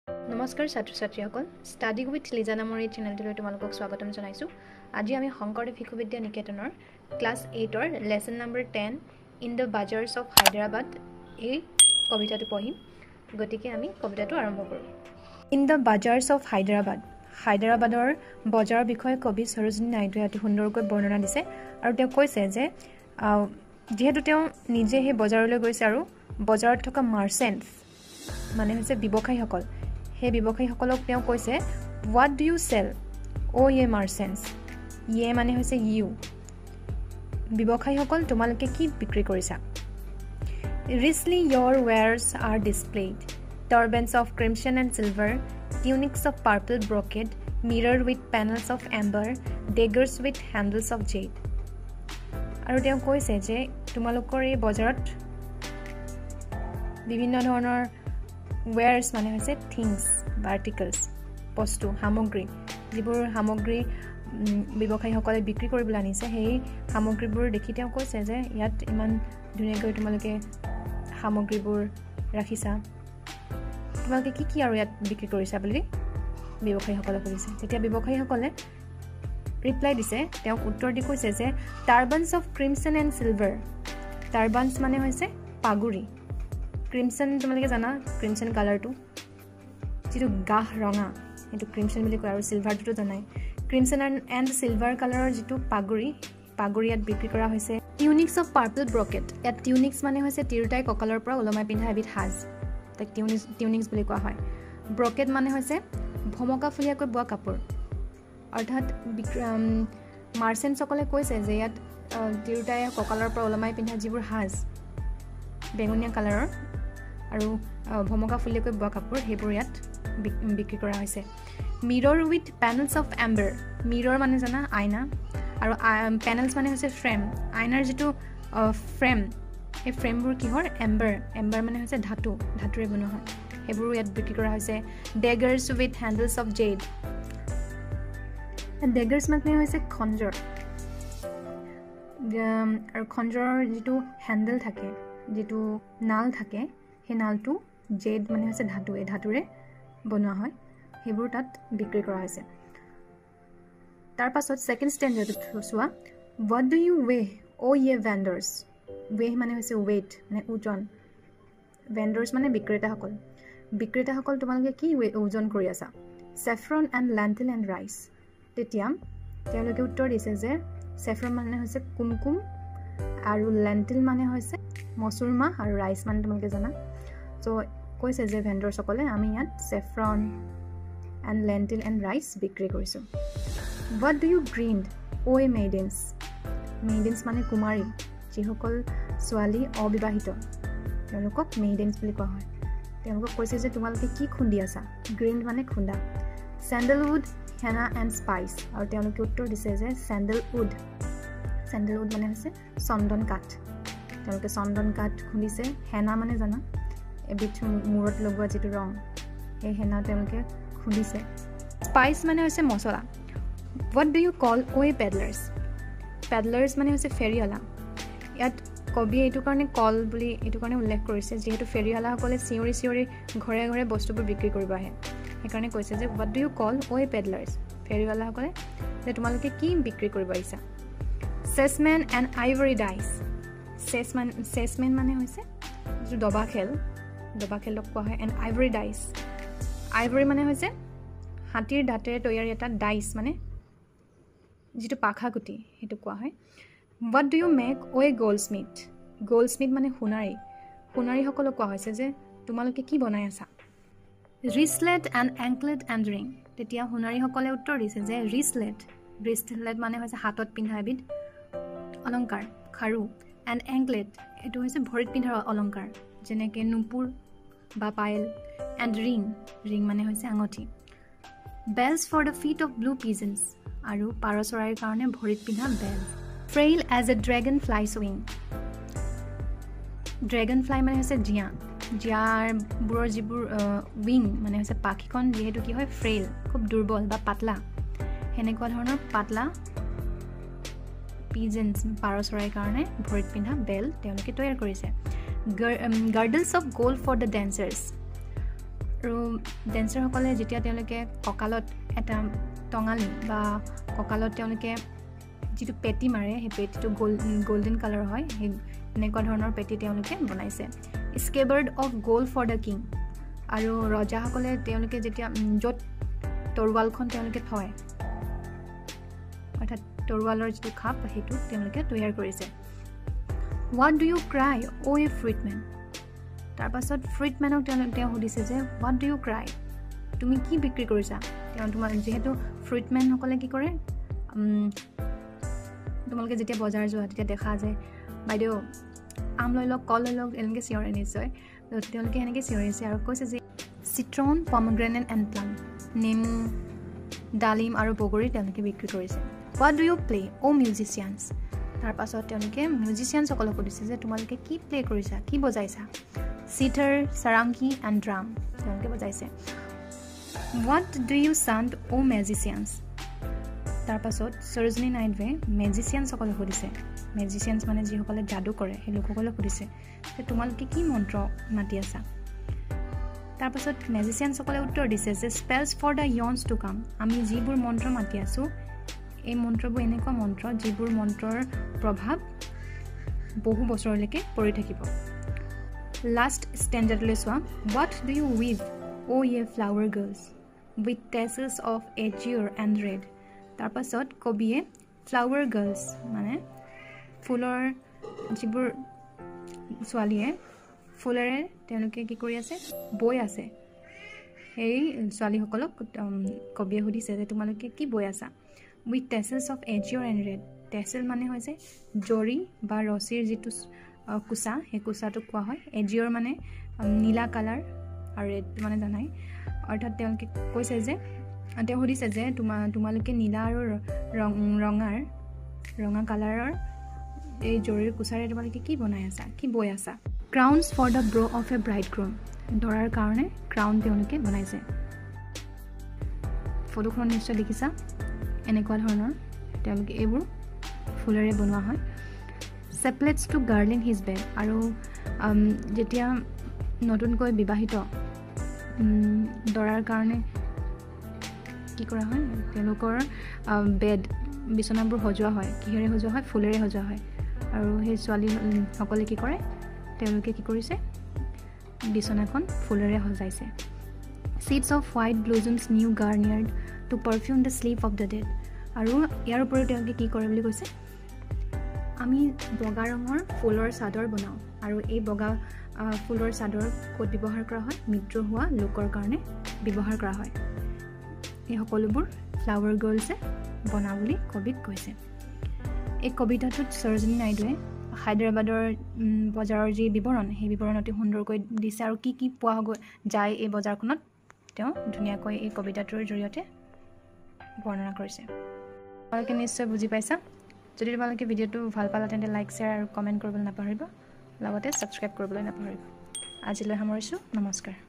নমস্কাৰ ছাত্ৰ ছাত্ৰীসকল ষ্টাডি উইথ লিজা নামৰ এই চেনেলটোলৈ তোমালোকক স্বাগতম জনাইছোঁ। আজি আমি শংকৰদেৱ শিশু বিদ্যা নিকেতনৰ ক্লাছ 8ৰ lesson number 10 in the bazaars of Hyderabad এই কবিতাটো পঢ়িম। গতিকে আমি কবিতাটো আৰম্ভ কৰোঁ। In the bazaars of Hyderabad, হায়দৰাবাদৰ বজাৰৰ বিষয়ে কবি সৰোজিনী নাইডুৱে অতি সুন্দৰকৈ বৰ্ণনা দিছে আৰু তেওঁ কৈছে যে যিহেতু তেওঁ নিজে সেই বজাৰলৈ গৈছে আৰু বজাৰত থকা মাৰ্চেণ্টছ মানে হৈছে ব্যৱসায়ীসকল, সেই ব্যৱসায়ীসকলক তেওঁ কৈছে হোৱাট ডু ইউ চেল অ' ইয়ে মাৰ্চেণ্টছ, ইয়ে মানে হৈছে ইউ, ব্যৱসায়ীসকল তোমালোকে কি বিক্ৰী কৰিছা। Richly your wares are displayed, turbans of crimson and silver, tunics of purple brocade, mirror with panels of amber, daggers with handles of jade. আৰু তেওঁ কৈছে যে তোমালোকৰ এই বজাৰত বিভিন্ন ধৰণৰ ৱেয়াৰ্ছ মানে হৈছে থিংছ বা আৰ্টিকলছ, বস্তু সামগ্ৰী, যিবোৰ সামগ্ৰী ব্যৱসায়ীসকলে বিক্ৰী কৰিবলৈ আনিছে, সেই সামগ্ৰীবোৰ দেখি তেওঁ কৈছে যে ইয়াত ইমান ধুনীয়াকৈ তোমালোকে সামগ্ৰীবোৰ ৰাখিছা, তোমালোকে কি কি আৰু ইয়াত বিক্ৰী কৰিছা বুলি ব্যৱসায়ীসকলে সুধিছে। তেতিয়া ব্যৱসায়ীসকলে ৰিপ্লাই দিছে, তেওঁক উত্তৰ দি কৈছে যে টাৰ্বানছ অফ ক্ৰিমছন এণ্ড চিলভাৰ, টাৰ্বানছ মানে হৈছে পাগুৰি, ক্ৰিমছন তোমালোকে জানা ক্ৰিমছন কালাৰটো যিটো গাঢ় ৰঙা সেইটো ক্ৰিমছন বুলি কয়, আৰু চিলভাৰটোতো জানাই, ক্ৰিমছন এণ্ড চিলভাৰ কালাৰৰ যিটো পাগুৰি ইয়াত বিক্ৰী কৰা হৈছে। টিউনিক্স অফ পাৰ্পল ব্ৰকেট, ইয়াত টিউনিক্স মানে হৈছে তিৰোতাই কঁকালৰ পৰা ওলমাই পিন্ধা এবিধ সাজ, তাক টিউনিক্স বুলি কোৱা হয়। ব্ৰকেট মানে হৈছে ভমকাফুলীয়াকৈ বোৱা কাপোৰ, অৰ্থাৎ মাৰ্চেণ্টসকলে কৈছে যে ইয়াত তিৰোতাই কঁকালৰ পৰা ওলমাই পিন্ধা যিবোৰ সাজ বেঙুনীয়া কালাৰৰ আৰু ভমকাফুলীয়াকৈ বোৱা কাপোৰ, সেইবোৰ ইয়াত বিক্ৰী কৰা হৈছে। Mirror with panels of amber, mirror মানে জানা আইনা, আৰু পেনেলছ মানে হৈছে ফ্ৰেম, আইনাৰ যিটো ফ্ৰেম, সেই ফ্ৰেমবোৰ কিহৰ এম্বাৰ মানে হৈছে ধাতুৰে বনোৱা হয়, সেইবোৰো ইয়াত বিক্ৰী কৰা হৈছে। ডেগাৰ্ছ উইথ হেণ্ডেলছ অফ জেড, ডেগাৰ্ছ মানে হৈছে খঞ্জৰ, আৰু খঞ্জৰৰ যিটো হেণ্ডেল থাকে, যিটো নাল থাকে, সেই নালটো জেড মানে হৈছে ধাতু, এই ধাতুৰে বনোৱা হয়, সেইবোৰ তাত বিক্ৰী কৰা হৈছে। তাৰ পাছত ছেকেণ্ড ষ্টেণ্ডাৰ্ডত চোৱা, হোৱাট ডু ইউ ৱে অ' ইয়ে ভেণ্ডাৰ্ছ, ৱে মানে হৈছে ৱেইট মানে ওজন, ভেণ্ডাৰ্ছ মানে বিক্ৰেতাসকল তোমালোকে কি ওজন কৰি আছা। Saffron and lentil and rice, তেতিয়া তেওঁলোকে উত্তৰ দিছে যে ছেফ্ৰন মানে হৈছে কুমকুম, আৰু লেণ্টিল মানে হৈছে মচুৰ মাহ, আৰু ৰাইচ মানে তোমালোকে জানা। চ' কৈছে যে ভেণ্ডাৰ্ছসকলে আমি ইয়াত saffron and lentil and rice বিক্ৰী কৰিছোঁ। What do U গ্ৰীণ্ড O' A maidens, maidens মানে কুমাৰী, যিসকল ছোৱালী অবিবাহিত তেওঁলোকক মেইডেন্স বুলি কোৱা হয়। তেওঁলোকক কৈছে যে তোমালোকে কি খুন্দি আছা, গ্ৰীণ্ড মানে খুন্দা। চেণ্ডেলউড, হেনা এণ্ড স্পাইচ, আৰু তেওঁলোকে উত্তৰ দিছে যে চেণ্ডেলউড মানে হৈছে চন্দন কাঠ, তেওঁলোকে চন্দন কাঠ খুন্দিছে। হেনা মানে জানা এবিধ মূৰত লগোৱা যিটো ৰং, সেই হেনা তেওঁলোকে খুন্দিছে। স্পাইচ মানে হৈছে মছলা। হোৱাট ডু ইউ কল অ' এ পেডলাৰ্ছ মানে হৈছে ফেৰীৱালা, ইয়াত কবিয়ে এইটো কাৰণে উল্লেখ কৰিছে যিহেতু ফেৰীৱালাসকলে চিঞৰি ঘৰে ঘৰে বস্তুবোৰ বিক্ৰী কৰিব আহে, সেইকাৰণে কৈছে যে হোৱাট ডু ইউ কল অ' এ পেডলাৰ্ছ, ফেৰীৱালাসকলে যে তোমালোকে কি বিক্ৰী কৰিব আহিছা। চেছমেন এণ্ড আইভৰি ডাইচ, চেছমেন মানে হৈছে যিটো দবা খেলক কোৱা হয়, এণ্ড আইভৰি ডাইচ, আইভৰি মানে হৈছে হাতীৰ দাঁতেৰে তৈয়াৰী এটা, ডাইচ মানে যিটো পাখাগুটি সেইটো কোৱা হয়। হোৱাট ডু ইউ মেক অ' এ গ'ল্ডস্মিথ মানে সোণাৰীসকলক কোৱা হৈছে যে তোমালোকে কি বনাই আছা। ৰিচলেট এণ্ড এংকলেট এণ্ড ৰিং, তেতিয়া সোণাৰীসকলে উত্তৰ দিছে যে ৰিচলেট মানে হৈছে হাতত পিন্ধা এবিধ অলংকাৰ, খাৰু, এণ্ড এংকলেট এইটো হৈছে ভৰিত পিন্ধাৰ অলংকাৰ, যেনেকৈ নুপুৰ বা পায়েল, এণ্ড ৰিং মানে হৈছে আঙঠি। Bells for the feet of blue pigeons, আৰু পাৰ চৰাইৰ কাৰণে ভৰিত পিন্ধা bell. Frail as a dragonfly's wing, dragonfly মানে হৈছে জীয়াবোৰৰ যিবোৰ উইং মানে হৈছে পাখিখন, যিহেতু কি হয় ফ্ৰেইল, খুব দুৰ্বল বা পাতলা, সেনেকুৱা ধৰণৰ পাতলা পিজেন্স পাৰ চৰাইৰ কাৰণে ভৰিত পিন্ধা বেল তেওঁলোকে তৈয়াৰ কৰিছে। Girdles of gold for the dancers, আৰু ডেন্সাৰসকলে যেতিয়া তেওঁলোকে কঁকালত এটা টঙালি বা কঁকালত তেওঁলোকে যিটো পেটি মাৰে সেই পেটিটো গোল্ডেন কালাৰ হয় সেই এনেকুৱা ধৰণৰ পেটি তেওঁলোকে বনাইছে scabbards of gold for the king আৰু ৰজাসকলে তেওঁলোকে যেতিয়া য'ত তৰোৱালখন তেওঁলোকে থয় অৰ্থাৎ তৰোৱালৰ যিটো খাপ সেইটো তেওঁলোকে তৈয়াৰ কৰিছে হোৱাট ডু ইউ ক্ৰাই অ' এ ফ্ৰুইটমেন তাৰপাছত ফ্ৰুইটমেনক তেওঁ সুধিছে যে হোৱাট ডু ইউ ক্ৰাই তুমি কি বিক্ৰী কৰিছা তোমাৰ যিহেতু ফ্ৰুইটমেনসকলে কি কৰে তোমালোকে যেতিয়া বজাৰ যোৱা তেতিয়া দেখা যায় বাইদেউ আম লৈ লওক কল লৈ লওক এনেকৈ চিঞৰে নিশ্চয় তেওঁলোকে এনেকৈ চিঞৰিছে আৰু কৈছে যে চিট্ৰন পমগ্ৰেনেট এণ্ড প্লাম নেমু ডালিম আৰু বগৰী তেওঁলোকে বিক্ৰী কৰিছে হোৱাট ডু ইউ প্লে অ' মিউজিচিয়ানছ তাৰপাছত তেওঁলোকে মিউজিচিয়ানসকলক সুধিছে যে তোমালোকে কি প্লে কৰিছা কি বজাইছা চিটাৰ চাৰাংকি এণ্ড ড্ৰাম তেওঁলোকে বজাইছে হোৱাট ডু ইউ চাণ্ট অ' মেজিচিয়ানছ তাৰপাছত সৰোজিনী নাইডুৱে মেজিচিয়ানসকলক সুধিছে মেজিচিয়ানছ মানে যিসকলে যাদু কৰে সেই লোকসকলক সুধিছে যে তোমালোকে কি মন্ত্ৰ মাতি আছা তাৰপাছত মেজিচিয়ানসকলে উত্তৰ দিছে যে স্পেলছ ফৰ দ্য ইয়নছ টু কাম আমি যিবোৰ মন্ত্ৰ মাতি আছোঁ এই মন্ত্ৰবোৰ এনেকুৱা মন্ত্ৰ যিবোৰ মন্ত্ৰৰ প্ৰভাৱ বহু বছৰলৈকে পৰি থাকিব লাষ্ট ষ্টেণ্ডাৰ্ডলৈ চোৱা what do you weave O' ye flower girls with tassels of azure and red তাৰপাছত কবিয়ে ফ্লাৱাৰ গাৰ্লছ মানে ফুলৰ যিবোৰ ছোৱালীয়ে ফুলেৰে তেওঁলোকে কি কৰি আছে বৈ আছে সেই ছোৱালীসকলক কবিয়ে সুধিছে যে তোমালোকে কি বৈ আছা with tassels of azure and red tassel মানে হৈছে জৰি বা ৰছীৰ যিটো কোচা সেই কোচাটোক কোৱা হয় এজিয়ৰ মানে নীলা কালাৰ আৰু ৰেড মানে জানাই অৰ্থাৎ তেওঁলোকে কৈছে যে তেওঁ সুধিছে যে তোমালোকে নীলা আৰু ৰঙা কালাৰৰ এই জৰিৰ কোচাৰে তোমালোকে কি বনাই আছা কি বৈ আছা crowns for the brow' of a bridegroom দৰাৰ কাৰণে ক্ৰাউন তেওঁলোকে বনাইছে ফটোখন নিশ্চয় দেখিছা এনেকুৱা ধৰণৰ তেওঁলোকে এইবোৰ ফুলেৰে বনোৱা হয় চেপলেটছ টু গাৰ্লিন হিজ বেড আৰু যেতিয়া নতুনকৈ বিবাহিত দৰাৰ কাৰণে কি কৰা হয় তেওঁলোকৰ বেড বিচনাবোৰ সজোৱা হয় কিহেৰে সজোৱা হয় ফুলেৰে সজোৱা হয় আৰু সেই ছোৱালীসকলে কি কৰে তেওঁলোকে কি কৰিছে বিচনাখন ফুলেৰে সজাইছে sheets of white blossoms new garnered to perfume the sleep of the dead আৰু ইয়াৰ উপৰিও তেওঁলোকে কি কৰে বুলি কৈছে আমি বগা ৰঙৰ ফুলৰ চাদৰ বনাওঁ আৰু এই বগা ফুলৰ চাদৰ ক'ত ব্যৱহাৰ কৰা হয় মৃত্যু হোৱা লোকৰ কাৰণে ব্যৱহাৰ কৰা হয় এই সকলোবোৰ ফ্লাৱাৰ গাৰ্লছে বনা বুলি কবিক কৈছে এই কবিতাটোত সৰোজিনী নাইডুৱে হায়দৰাবাদৰ বজাৰৰ যি বিৱৰণ সেই বিৱৰণ অতি সুন্দৰকৈ দিছে আৰু কি কি পোৱা যায় এই বজাৰখনত তেওঁ ধুনীয়াকৈ এই কবিতাটোৰ জৰিয়তে বৰ্ণনা কৰিছে তোমালোকে নিশ্চয় বুজি পাইছা যদি তোমালোকে ভিডিঅ'টো ভাল পালা তেন্তে লাইক শ্বেয়াৰ আৰু কমেণ্ট কৰিবলৈ নাপাহৰিবা লগতে ছাবস্ক্ৰাইব কৰিবলৈ নাপাহৰিবা আজিলৈ সামৰিছোঁ নমস্কাৰ